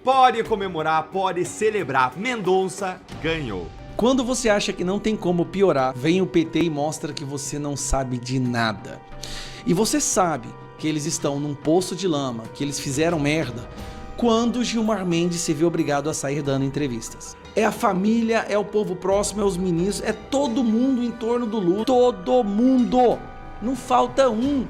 Pode comemorar, pode celebrar. Mendonça ganhou. Quando você acha que não tem como piorar, vem o PT e mostra que você não sabe de nada. E você sabe que eles estão num poço de lama, que eles fizeram merda, quando Gilmar Mendes se vê obrigado a sair dando entrevistas. É a família, é o povo próximo, é os ministros, é todo mundo em torno do Lula. Todo mundo! Não falta um.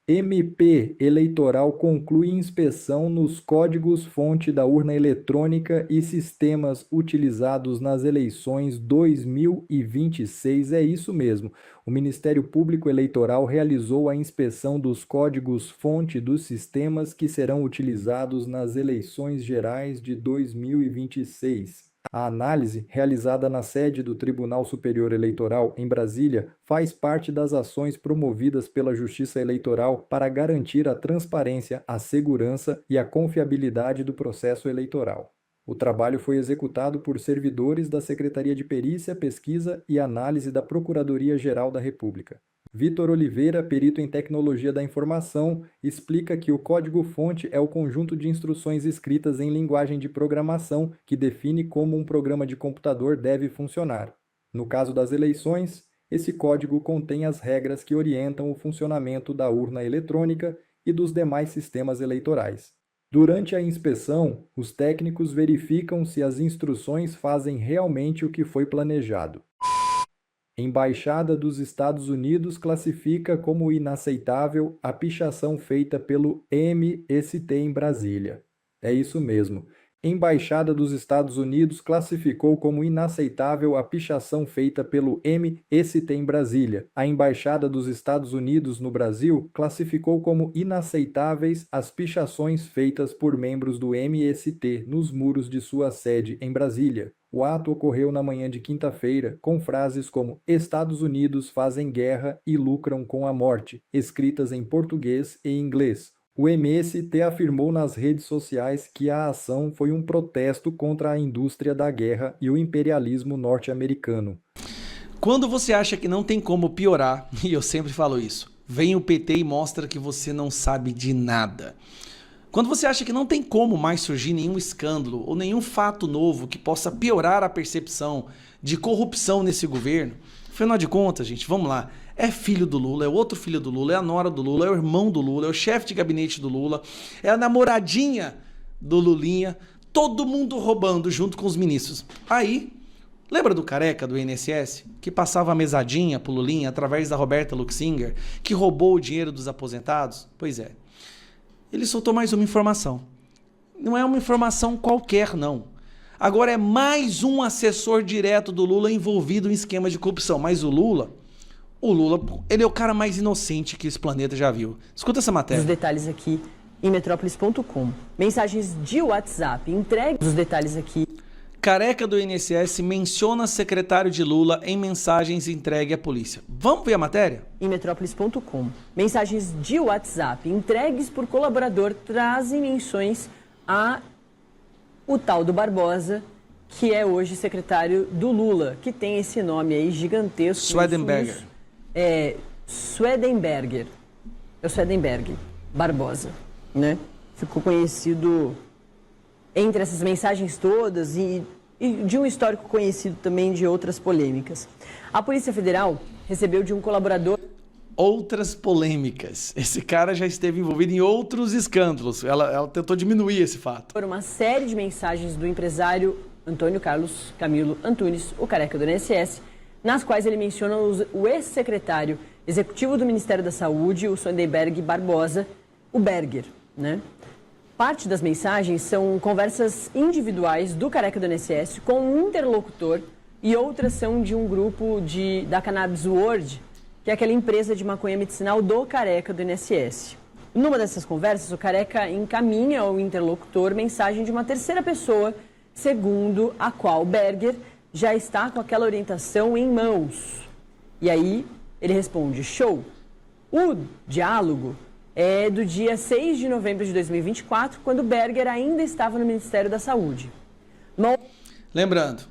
MP eleitoral conclui inspeção nos códigos-fonte da urna eletrônica e sistemas utilizados nas eleições 2026. É isso mesmo. O Ministério Público Eleitoral realizou a inspeção dos códigos-fonte dos sistemas que serão utilizados nas eleições gerais de 2026. A análise, realizada na sede do Tribunal Superior Eleitoral, em Brasília, faz parte das ações promovidas pela Justiça Eleitoral para garantir a transparência, a segurança e a confiabilidade do processo eleitoral. O trabalho foi executado por servidores da Secretaria de Perícia, Pesquisa e Análise da Procuradoria-Geral da República. Vitor Oliveira, perito em Tecnologia da Informação, explica que o código-fonte é o conjunto de instruções escritas em linguagem de programação que define como um programa de computador deve funcionar. No caso das eleições, esse código contém as regras que orientam o funcionamento da urna eletrônica e dos demais sistemas eleitorais. Durante a inspeção, os técnicos verificam se as instruções fazem realmente o que foi planejado. Embaixada dos Estados Unidos classifica como inaceitável a pichação feita pelo MST em Brasília. É isso mesmo. Embaixada dos Estados Unidos classificou como inaceitável a pichação feita pelo MST em Brasília. A Embaixada dos Estados Unidos no Brasil classificou como inaceitáveis as pichações feitas por membros do MST nos muros de sua sede em Brasília. O ato ocorreu na manhã de quinta-feira, com frases como "Estados Unidos fazem guerra e lucram com a morte", escritas em português e inglês. O MST afirmou nas redes sociais que a ação foi um protesto contra a indústria da guerra e o imperialismo norte-americano. Quando você acha que não tem como piorar, e eu sempre falo isso, vem o PT e mostra que você não sabe de nada. Quando você acha que não tem como mais surgir nenhum escândalo ou nenhum fato novo que possa piorar a percepção de corrupção nesse governo, afinal de contas, gente, vamos lá, é filho do Lula, é outro filho do Lula, é a nora do Lula, é o irmão do Lula, é o chefe de gabinete do Lula, é a namoradinha do Lulinha, todo mundo roubando junto com os ministros. Aí, lembra do careca do INSS, que passava a mesadinha pro Lulinha através da Roberta Luxinger, que roubou o dinheiro dos aposentados? Pois é. Ele soltou mais uma informação. Não é uma informação qualquer, não. Agora é mais um assessor direto do Lula envolvido em esquema de corrupção. Mas o Lula, ele é o cara mais inocente que esse planeta já viu. Escuta essa matéria. Os detalhes aqui em metrópolis.com. Mensagens de WhatsApp entregues. Os detalhes aqui. Careca do INSS menciona secretário de Lula em mensagens entregue à polícia. Vamos ver a matéria? Em metrópolis.com. Mensagens de WhatsApp entregues por colaborador trazem menções a o tal do Barbosa, que é hoje secretário do Lula, que tem esse nome aí gigantesco. Swedenberger. Swedenberger. É o Swedenberg Barbosa, né? Ficou conhecido entre essas mensagens todas e de um histórico conhecido também de outras polêmicas. A Polícia Federal recebeu de um colaborador... Outras polêmicas. Esse cara já esteve envolvido em outros escândalos. Ela tentou diminuir esse fato. Por uma série de mensagens do empresário Antônio Carlos Camilo Antunes, o careca do INSS, nas quais ele menciona o ex-secretário executivo do Ministério da Saúde, o Swedenberg Barbosa, o Berger, né? Parte das mensagens são conversas individuais do careca do INSS com um interlocutor e outras são de um grupo da Cannabis World, que é aquela empresa de maconha medicinal do careca do INSS. Numa dessas conversas, o careca encaminha ao interlocutor mensagem de uma terceira pessoa, segundo a qual Berger já está com aquela orientação em mãos. E aí ele responde: show. O diálogo é do dia 6 de novembro de 2024, quando Berger ainda estava no Ministério da Saúde. Lembrando,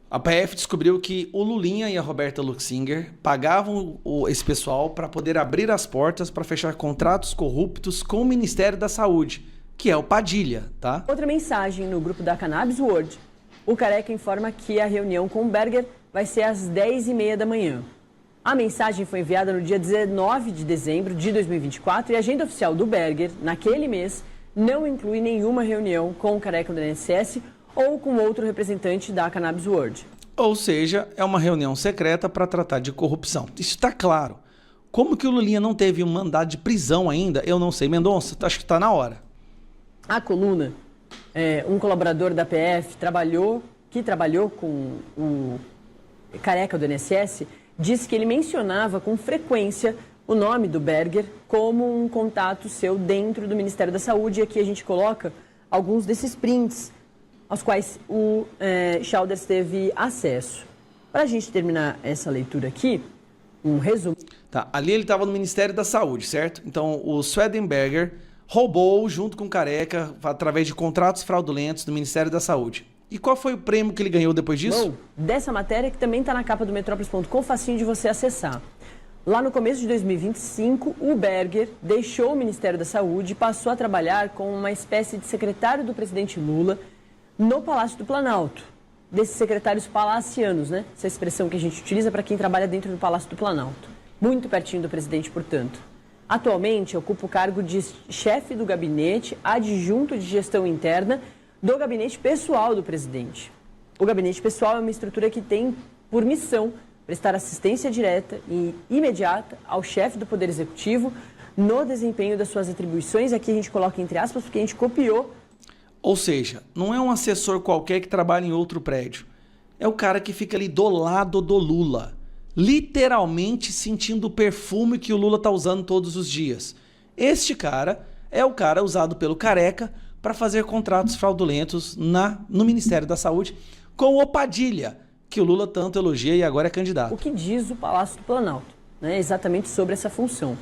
a PF descobriu que o Lulinha e a Roberta Luxinger pagavam esse pessoal para poder abrir as portas para fechar contratos corruptos com o Ministério da Saúde, que é o Padilha, tá? Outra mensagem no grupo da Cannabis World. O Careca informa que a reunião com o Berger vai ser às 10h30 da manhã. A mensagem foi enviada no dia 19 de dezembro de 2024 e a agenda oficial do Berger, naquele mês, não inclui nenhuma reunião com o Careca do INSS ou com outro representante da Cannabis World. Ou seja, é uma reunião secreta para tratar de corrupção. Isso está claro. Como que o Lulinha não teve um mandado de prisão ainda? Eu não sei. Mendonça, acho que está na hora. A coluna, um colaborador da PF que trabalhou com o Careca do INSS, disse que ele mencionava com frequência o nome do Berger como um contato seu dentro do Ministério da Saúde. E aqui a gente coloca alguns desses prints aos quais o Childers teve acesso. Para a gente terminar essa leitura aqui, um resumo. Tá, ali ele estava no Ministério da Saúde, certo? Então o Swedenberger roubou junto com o Careca através de contratos fraudulentos do Ministério da Saúde. E qual foi o prêmio que ele ganhou depois disso? Bom, dessa matéria que também está na capa do Metrópolis.com, facinho de você acessar. Lá no começo de 2025, o Berger deixou o Ministério da Saúde e passou a trabalhar como uma espécie de secretário do presidente Lula no Palácio do Planalto. Desses secretários palacianos, né? Essa expressão que a gente utiliza para quem trabalha dentro do Palácio do Planalto. Muito pertinho do presidente, portanto. Atualmente, ocupa o cargo de chefe do gabinete adjunto de gestão interna do gabinete pessoal do presidente. O gabinete pessoal é uma estrutura que tem por missão prestar assistência direta e imediata ao chefe do Poder Executivo no desempenho das suas atribuições. Aqui a gente coloca entre aspas porque a gente copiou. Ou seja, não é um assessor qualquer que trabalha em outro prédio. É o cara que fica ali do lado do Lula, literalmente sentindo o perfume que o Lula está usando todos os dias. Este cara é o cara usado pelo Careca para fazer contratos fraudulentos no Ministério da Saúde com o Padilha, que o Lula tanto elogia e agora é candidato. O que diz o Palácio do Planalto, né, exatamente sobre essa função.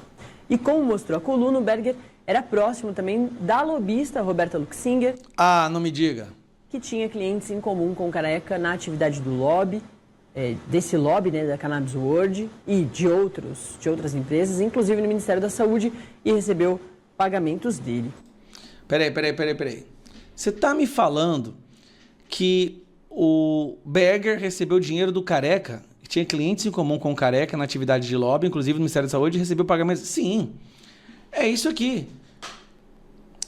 E como mostrou a coluna, o Berger era próximo também da lobista Roberta Luxinger. Ah, não me diga. Que tinha clientes em comum com o Careca na atividade do lobby, desse lobby, né, da Cannabis World e de outras empresas, inclusive no Ministério da Saúde, e recebeu pagamentos dele. Peraí. Você tá me falando que o Berger recebeu dinheiro do Careca, que tinha clientes em comum com o Careca na atividade de lobby, inclusive no Ministério da Saúde, e recebeu pagamentos? Sim, é isso aqui.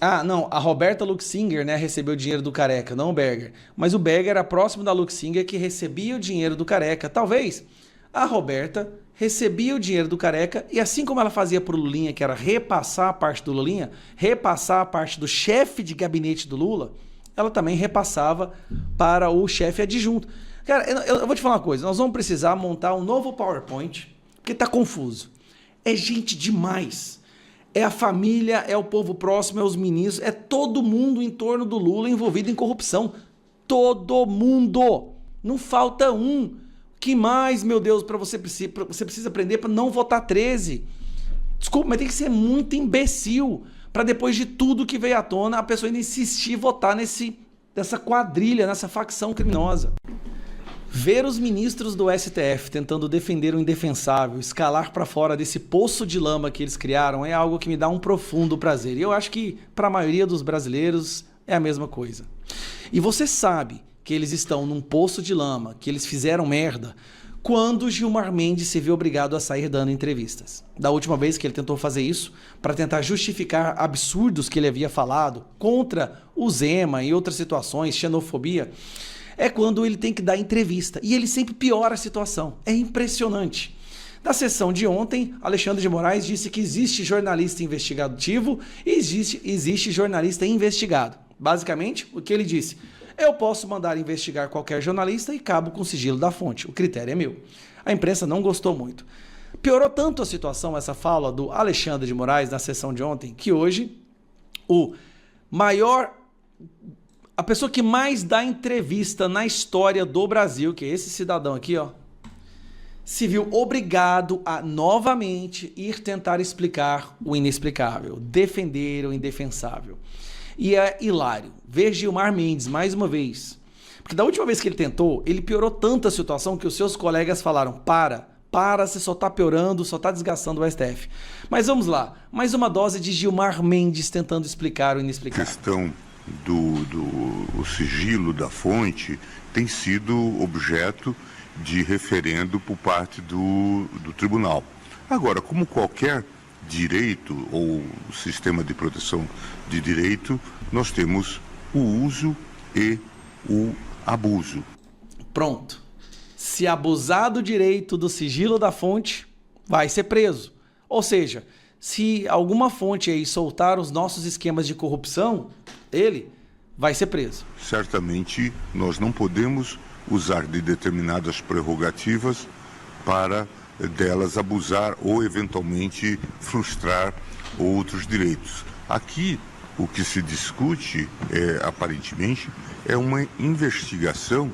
Ah, não, a Roberta Luxinger, né, recebeu dinheiro do Careca, não o Berger. Mas o Berger era próximo da Luxinger que recebia o dinheiro do Careca. Talvez a Roberta recebia o dinheiro do Careca e assim como ela fazia pro Lulinha, que era repassar a parte do Lulinha, repassar a parte do chefe de gabinete do Lula, ela também repassava para o chefe adjunto. Cara, eu vou te falar uma coisa, nós vamos precisar montar um novo PowerPoint, porque tá confuso. É gente demais. É a família, é o povo próximo, é os ministros, é todo mundo em torno do Lula envolvido em corrupção. Todo mundo. Não falta um. Que mais, meu Deus, você precisa aprender para não votar 13? Desculpa, mas tem que ser muito imbecil para depois de tudo que veio à tona, a pessoa ainda insistir em votar nessa quadrilha, nessa facção criminosa. Ver os ministros do STF tentando defender o indefensável, escalar para fora desse poço de lama que eles criaram, é algo que me dá um profundo prazer. E eu acho que para a maioria dos brasileiros é a mesma coisa. E você sabe que eles estão num poço de lama, que eles fizeram merda, quando Gilmar Mendes se viu obrigado a sair dando entrevistas. Da última vez que ele tentou fazer isso, para tentar justificar absurdos que ele havia falado contra o Zema e outras situações, xenofobia, é quando ele tem que dar entrevista. E ele sempre piora a situação. É impressionante. Na sessão de ontem, Alexandre de Moraes disse que existe jornalista investigativo e existe jornalista investigado. Basicamente, o que ele disse: eu posso mandar investigar qualquer jornalista e cabo com sigilo da fonte. O critério é meu. A imprensa não gostou muito. Piorou tanto a situação, essa fala do Alexandre de Moraes na sessão de ontem, que hoje a pessoa que mais dá entrevista na história do Brasil, que é esse cidadão aqui, ó, se viu obrigado a novamente ir tentar explicar o inexplicável, defender o indefensável. E é hilário ver Gilmar Mendes, mais uma vez, Porque da última vez que ele tentou, ele piorou tanto a situação que os seus colegas falaram: para, você só tá piorando, só tá desgastando o STF. Mas vamos lá, mais uma dose de Gilmar Mendes tentando explicar o A inexplicável. questão do sigilo da fonte tem sido objeto de referendo por parte do tribunal. Agora, como qualquer direito ou sistema de proteção de direito, nós temos o uso e o abuso. Pronto. Se abusar do direito do sigilo da fonte, vai ser preso. Ou seja, se alguma fonte aí soltar os nossos esquemas de corrupção, ele vai ser preso. Certamente, nós não podemos usar de determinadas prerrogativas para delas abusar ou eventualmente frustrar outros direitos. Aqui, o que se discute, aparentemente, é uma investigação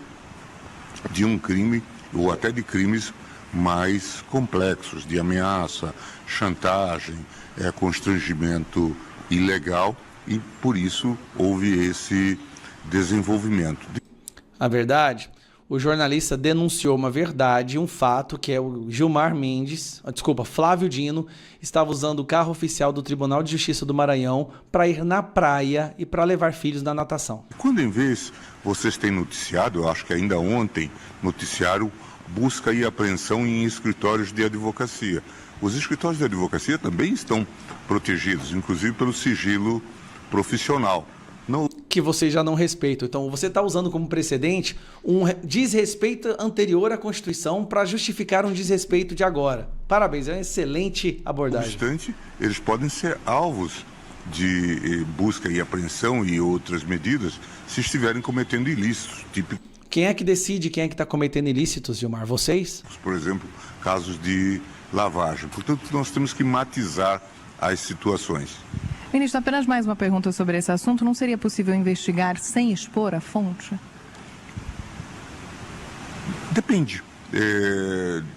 de um crime ou até de crimes mais complexos, de ameaça, chantagem, constrangimento ilegal, e por isso houve esse desenvolvimento. A verdade, o jornalista denunciou uma verdade, um fato, que é o Gilmar Mendes, Flávio Dino, estava usando o carro oficial do Tribunal de Justiça do Maranhão para ir na praia e para levar filhos na natação. Quando em vez vocês têm noticiado, eu acho que ainda ontem noticiaram busca e apreensão em escritórios de advocacia. Os escritórios de advocacia também estão protegidos, inclusive pelo sigilo profissional. Que vocês já não respeitam. Então, você está usando como precedente um desrespeito anterior à Constituição para justificar um desrespeito de agora. Parabéns, é uma excelente abordagem. No obstante, eles podem ser alvos de busca e apreensão e outras medidas se estiverem cometendo ilícitos, típicos. Quem é que decide quem é que está cometendo ilícitos, Gilmar? Vocês? Por exemplo, casos de lavagem. Portanto, nós temos que matizar as situações. Ministro, apenas mais uma pergunta sobre esse assunto. Não seria possível investigar sem expor a fonte? Depende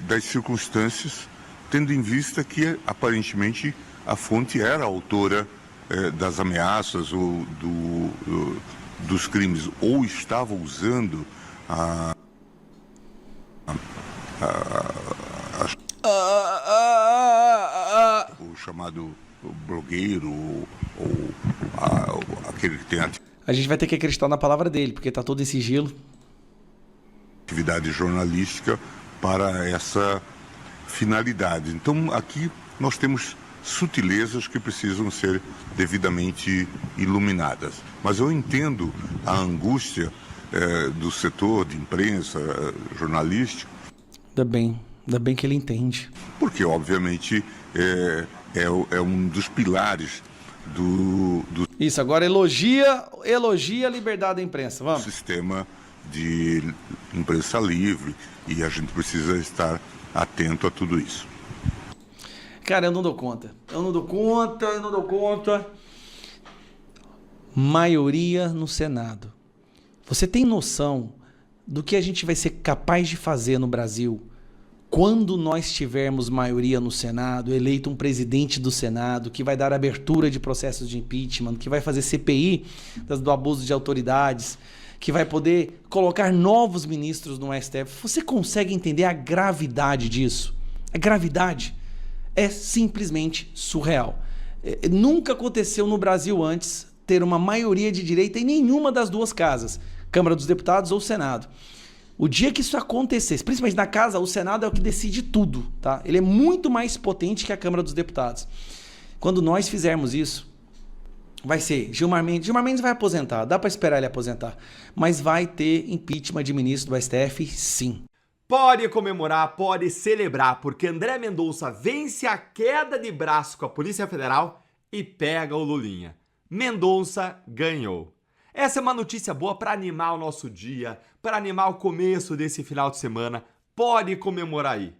das circunstâncias, tendo em vista que, aparentemente, a fonte era autora das ameaças ou dos crimes, ou estava usando o chamado blogueiro ou aquele que tem A gente vai ter que acreditar na palavra dele, porque está todo em sigilo. Atividade jornalística para essa finalidade. Então, aqui nós temos sutilezas que precisam ser devidamente iluminadas. Mas eu entendo a angústia do setor de imprensa, jornalístico. Ainda bem que ele entende. Porque, obviamente, é um dos pilares do Isso, agora elogia a liberdade da imprensa. Vamos. sistema de imprensa livre, e a gente precisa estar atento a tudo isso. Cara, eu não dou conta. Maioria no Senado. Você tem noção do que a gente vai ser capaz de fazer no Brasil quando nós tivermos maioria no Senado, eleito um presidente do Senado, que vai dar abertura de processos de impeachment, que vai fazer CPI do abuso de autoridades, que vai poder colocar novos ministros no STF? Você consegue entender a gravidade disso? A gravidade é simplesmente surreal. Nunca aconteceu no Brasil antes ter uma maioria de direita em nenhuma das duas casas, Câmara dos Deputados ou Senado. O dia que isso acontecer, principalmente na casa, o Senado é o que decide tudo, tá? Ele é muito mais potente que a Câmara dos Deputados. Quando nós fizermos isso, vai ser Gilmar Mendes. Gilmar Mendes vai aposentar, dá para esperar ele aposentar, mas vai ter impeachment de ministro do STF, sim. Pode comemorar, pode celebrar, porque André Mendonça vence a queda de braço com a Polícia Federal e pega o Lulinha. Mendonça ganhou. Essa é uma notícia boa para animar o nosso dia, para animar o começo desse final de semana. Pode comemorar aí.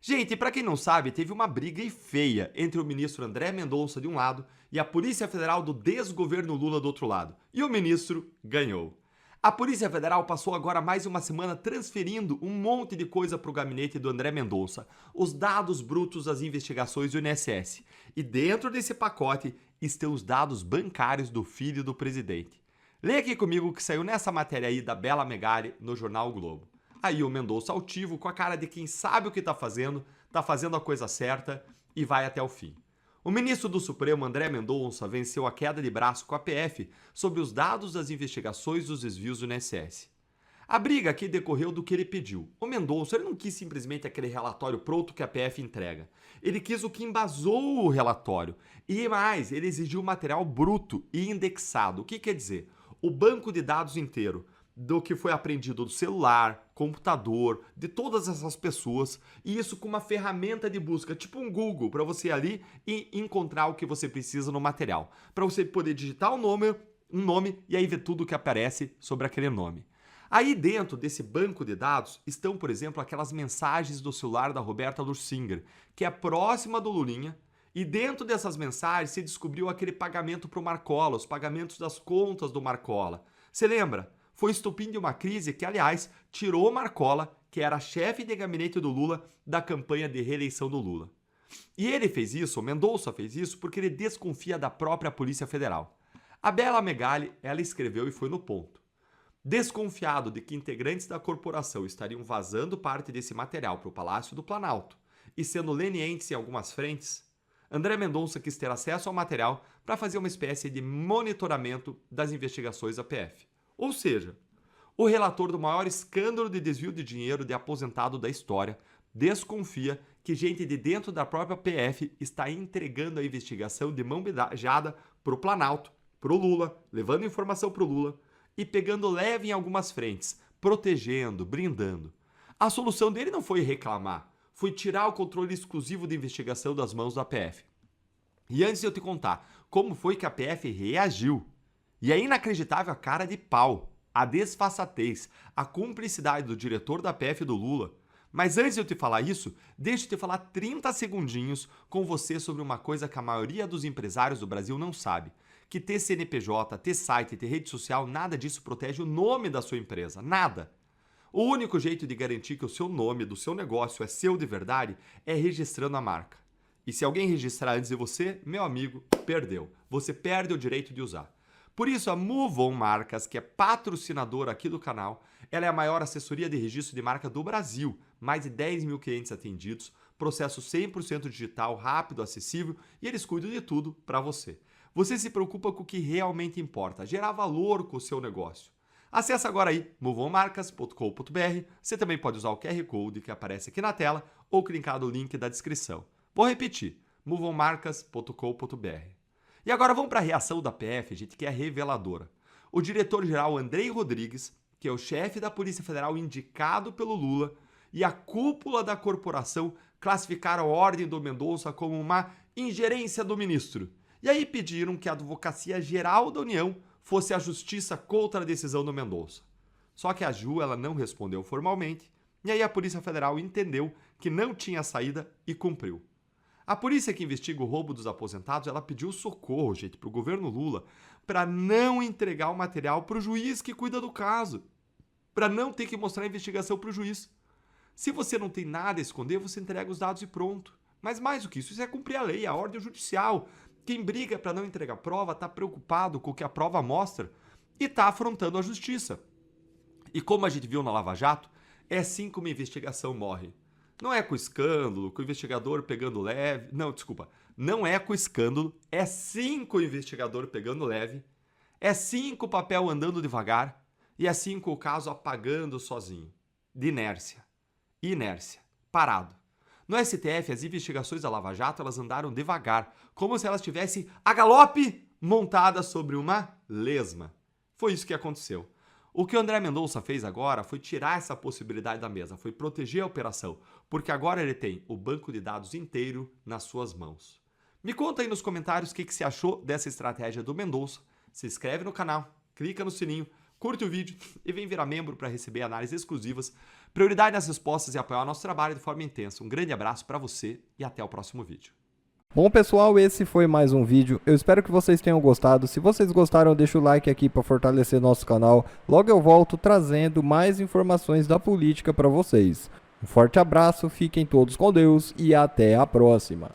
Gente, para quem não sabe, teve uma briga feia entre o ministro André Mendonça de um lado e a Polícia Federal do desgoverno Lula do outro lado. E o ministro ganhou. A Polícia Federal passou agora mais uma semana transferindo um monte de coisa para o gabinete do André Mendonça, os dados brutos das investigações do INSS. E dentro desse pacote estão os dados bancários do filho do presidente. Leia aqui comigo o que saiu nessa matéria aí da Bela Megali no jornal o Globo. Aí o Mendonça altivo, com a cara de quem sabe o que tá fazendo a coisa certa e vai até o fim. O ministro do Supremo, André Mendonça, venceu a queda de braço com a PF sobre os dados das investigações dos desvios do INSS. A briga aqui decorreu do que ele pediu. O Mendonça ele não quis simplesmente aquele relatório pronto que a PF entrega. Ele quis o que embasou o relatório. E mais, ele exigiu material bruto e indexado. O que quer dizer? O banco de dados inteiro do que foi apreendido do celular, computador, de todas essas pessoas, e isso com uma ferramenta de busca, tipo um Google, para você ir ali e encontrar o que você precisa no material. Para você poder digitar um nome e aí ver tudo o que aparece sobre aquele nome. Aí dentro desse banco de dados estão, por exemplo, aquelas mensagens do celular da Roberta Lursinger, que é próxima do Lulinha, e dentro dessas mensagens se descobriu aquele pagamento para o Marcola, os pagamentos das contas do Marcola. Você lembra? Foi estopim de uma crise que, aliás, tirou o Marcola, que era chefe de gabinete do Lula, da campanha de reeleição do Lula. E ele fez isso, o Mendonça fez isso, porque ele desconfia da própria Polícia Federal. A Bela Megali, ela escreveu e foi no ponto. Desconfiado de que integrantes da corporação estariam vazando parte desse material para o Palácio do Planalto e sendo lenientes em algumas frentes, André Mendonça quis ter acesso ao material para fazer uma espécie de monitoramento das investigações da PF. Ou seja, o relator do maior escândalo de desvio de dinheiro de aposentado da história desconfia que gente de dentro da própria PF está entregando a investigação de mão beijada para o Planalto, para o Lula, levando informação para o Lula e pegando leve em algumas frentes, protegendo, brindando. A solução dele não foi reclamar, foi tirar o controle exclusivo de investigação das mãos da PF. E antes de eu te contar como foi que a PF reagiu, e é inacreditável a cara de pau, a desfaçatez, a cumplicidade do diretor da PF do Lula. Mas antes de eu te falar isso, deixa eu te falar 30 segundinhos com você sobre uma coisa que a maioria dos empresários do Brasil não sabe. Que ter CNPJ, ter site, ter rede social, nada disso protege o nome da sua empresa. Nada. O único jeito de garantir que o seu nome do seu negócio é seu de verdade é registrando a marca. E se alguém registrar antes de você, meu amigo, perdeu. Você perde o direito de usar. Por isso, a Move On Marcas, que é patrocinadora aqui do canal, ela é a maior assessoria de registro de marca do Brasil. Mais de 10 mil clientes atendidos, processo 100% digital, rápido, acessível e eles cuidam de tudo para você. Você se preocupa com o que realmente importa, gerar valor com o seu negócio. Acesse agora aí, moveonmarcas.com.br. Você também pode usar o QR Code que aparece aqui na tela ou clicar no link da descrição. Vou repetir, moveonmarcas.com.br. E agora vamos para a reação da PF, gente, que é reveladora. O diretor-geral Andrei Rodrigues, que é o chefe da Polícia Federal indicado pelo Lula, e a cúpula da corporação classificaram a ordem do Mendonça como uma ingerência do ministro. E aí pediram que a Advocacia Geral da União fosse a justiça contra a decisão do Mendonça. Só que a Ju ela não respondeu formalmente, e aí a Polícia Federal entendeu que não tinha saída e cumpriu. A polícia que investiga o roubo dos aposentados, ela pediu socorro, gente, para o governo Lula, para não entregar o material para o juiz que cuida do caso, para não ter que mostrar a investigação para o juiz. Se você não tem nada a esconder, você entrega os dados e pronto. Mas mais do que isso é cumprir a lei, a ordem judicial. Quem briga para não entregar prova está preocupado com o que a prova mostra e está afrontando a justiça. E como a gente viu na Lava Jato, é assim que uma investigação morre. Não é com escândalo, com o investigador pegando leve. Não, desculpa. Não é com escândalo, é sim com o investigador pegando leve. É sim com o papel andando devagar. E é sim com o caso apagando sozinho. De inércia. Inércia. Parado. No STF, as investigações da Lava Jato elas andaram devagar, como se elas tivessem a galope montada sobre uma lesma. Foi isso que aconteceu. O que o André Mendonça fez agora foi tirar essa possibilidade da mesa, foi proteger a operação, porque agora ele tem o banco de dados inteiro nas suas mãos. Me conta aí nos comentários o que você achou dessa estratégia do Mendonça. Se inscreve no canal, clica no sininho, curte o vídeo e vem virar membro para receber análises exclusivas, prioridade nas respostas e apoiar o nosso trabalho de forma intensa. Um grande abraço para você e até o próximo vídeo. Bom, pessoal, esse foi mais um vídeo. Eu espero que vocês tenham gostado. Se vocês gostaram, deixa o like aqui para fortalecer nosso canal. Logo eu volto trazendo mais informações da política para vocês. Um forte abraço, fiquem todos com Deus e até a próxima.